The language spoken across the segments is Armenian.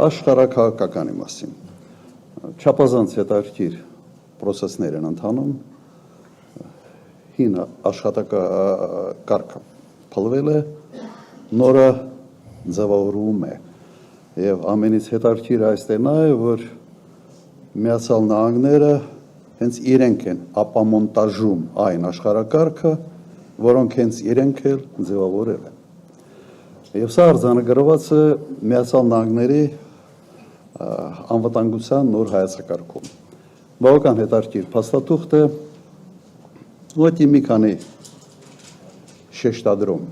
Աշխարհաքաղաքականի մասին։ Չափազանց հետաքրքիր process-ներ են ընթանում։ Հին աշխատակարգը փլվել է, նորը ձևավորվում է։ Եվ ամենից հետաքրքիրը այստեղ նա է, որ Միացյալ Նահանգները հենց իրենք են ապամոնտաժում այն աշխարհակարգը, որոնք հենց իրենք էլ ձևավորել են։ Եվ սա արձանագրված է Միացյալ Նահանգների անվտանգության նոր հայեցակարգում։ Բավական հետաքրքիր փաստաթուղթ է, ուղղակի մի քանի շեշտադրում։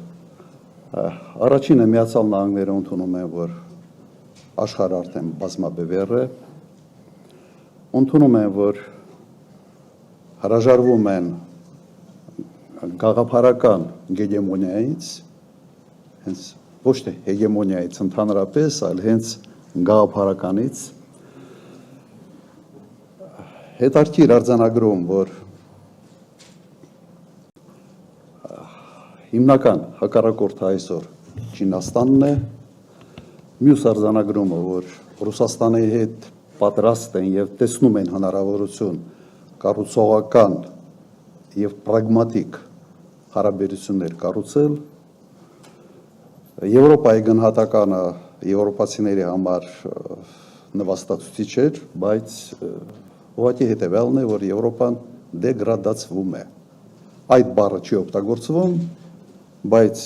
Առաջինը Միացյալ Նահանգները ընդունում են, որ աշխարհը արդեն բազմաբևեռ է, ընդունում են, որ հրաժարվում են գաղափարական հեգեմոնիայից, հենց ոչ թե հեգեմոնիայից ընդհանրապես, այլ հենց գաղափարականից։ Հետաքրքիր արձանագրում, որ հիմնական հակառակորդը այսօր Չինաստանն է, մյուս արձանագրումը, որ Ռուսաստանի հետ պատրաստ են եւ տեսնում են հնարավորություն կառուցողական եւ պրագմատիկ հարաբերություններ կառուցել, Եվրոպայի գնահատականը եվրոպացիների համար նվաստացուցիչ էր, բայց ուղղակի հետևյալն է, որ Եվրոպան դեգրադացվում է։ Այդ բառը չի օգտագործվում, բայց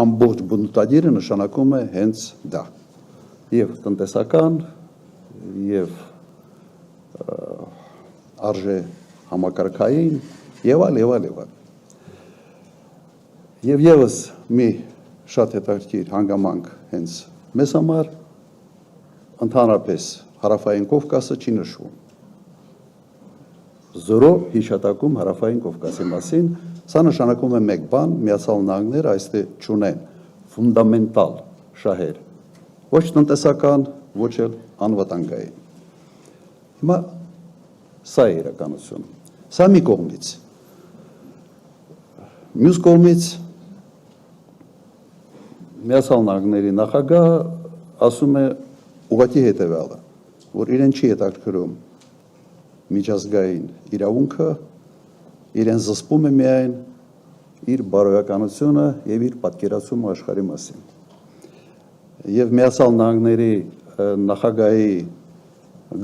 ամբողջ բնութագիրը նշանակում է հենց դա։ Եվ տնտեսական, եւ արժե համակարգային, եւ այլ, եւ այլ, եւ այլ։ Եվ եւս մի շատ հետաքրքիր հանգամանք հենց մեզ համար ընդհանրապես Հարավային Կովկասը չի նշվում։ Զորո հիշատակում Հարավային Կովկասի մասին, սա նշանակում է մեկ բան, Միացյալ Նահանգները այստեղ չունեն ֆունդամենտալ շահեր, ոչ տնտեսական, ոչ էլ անվտանգային։ Հիմա սա է իրականությունը։ Սա մի կողմից։ Մյուս կողմից Միացյալ Նահանգների նախագահը ասում է ուղղակի հետևյալը, որ իրեն չի հետաքրքրում միջազգային իրավունքը, իրեն զսպում է միայն իր բարոյականությունը եւ իր պատկերացումը աշխարհի մասին։ Եվ Միացյալ Նահանգների նախագահի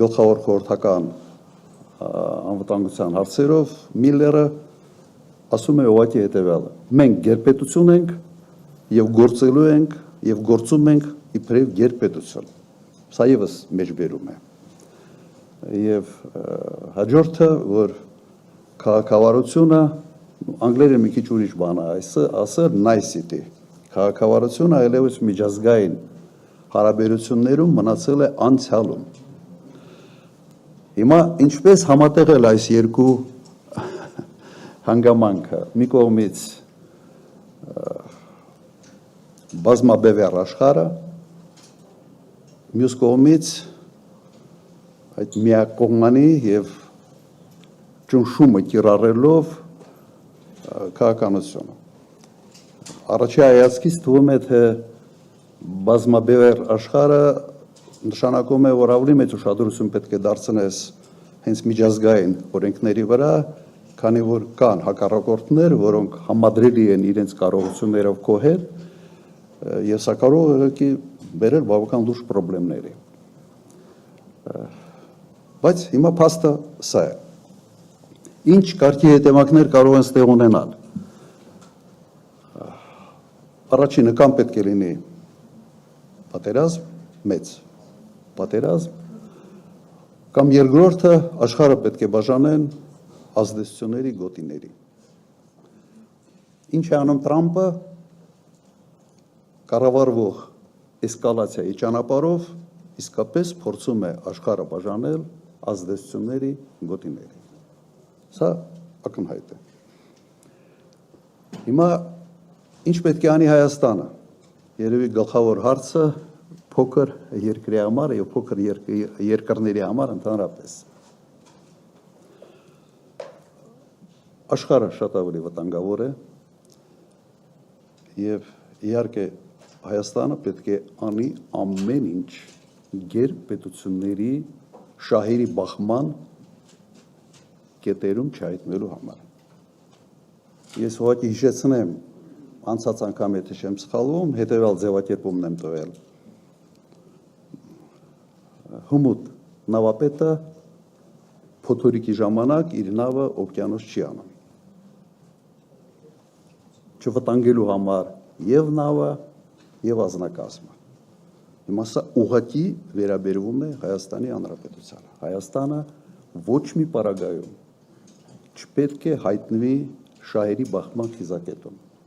գլխավոր խորհրդական անվտանգության հարցերով Միլլերը ասում է ուղղակի հետևյալը. մենք գերպետություն ենք եւ գործելու ենք եւ գործում ենք իբրև գերպետություն։ Սա եւս մեջբերում է։ Եվ հաջորդը, որ քաղաքավարությունը, անգլերեն մի քիչ ուրիշ բան է ասել, nicety, քաղաքավարությունը այլևս միջազգային հարաբերություններում մնացել է անցյալում։ Հիմա ինչպես համատեղել այս երկու հանգամանքը, մի կողմից բազմաբևեռ աշխարհը, մյուս կողմից այդ միակողմանի եւ ճնշումը կիրառելով քաղաքականությունը։ Առաջի հայացքից թվում է, թե բազմաբևեռ աշխարհը նշանակում է, որ ավելի մեծ ուշադրություն պետք է դարձնես հենց միջազգային օրենքների վրա, քանի որ կան հակառակորդներ, որոնք համադրելի են իրենց կարողություններով կոհել, եւ սա կարող է բերել բավական լուրջ խնդիրների։ Բայց հիմա փաստը սա է։ Ինչ կարգի հետևանքներ կարող են ստեղ ունենալ։ Առաջինը կամ պետք է լինի պատերազմ, մեծ պատերազմ, կամ երկրորդը աշխարհը պետք է բաժանեն ազդեցությունների գոտիների։ Ինչ է անում Տրամպը, կառավարվող էսկալացիայի ճանապարհով իսկապես փորձում է աշխարհը բաժանել ազդեցությունների գոտիների։ Սա ակնհայտ է։ Հիմա ինչ պետք է անի Հայաստանը։ Երևի գլխավոր հարցը փոքր երկրի համար եւ փոքր երկրների համար ընդհանրապես։ Աշխարհը շատ ավելի վտանգավոր է եւ իհարկե Հայաստանը պետք է անի ամեն ինչ գերպետությունների շահերի բախման կետերում չհայտնվելու համար։ Ես ուղղակի հիշեցնեմ, անցած անգամ եթե չեմ սխալվում, հետևյալ ձևակերպումն եմ տվել։ Հմուտ նավապետը փոթորիկի ժամանակ իր նավը օվկիանոս չի անում։ Չվտանգելու համար եւ նավը եւ ազնագազմը։ Հիմա սա ուղղակի վերաբերվում է Հայաստանի Հանրապետությանը։ Հայաստանը ոչ մի պարագայում չպետք է հայտնվի շահերի բախման խիզակետում։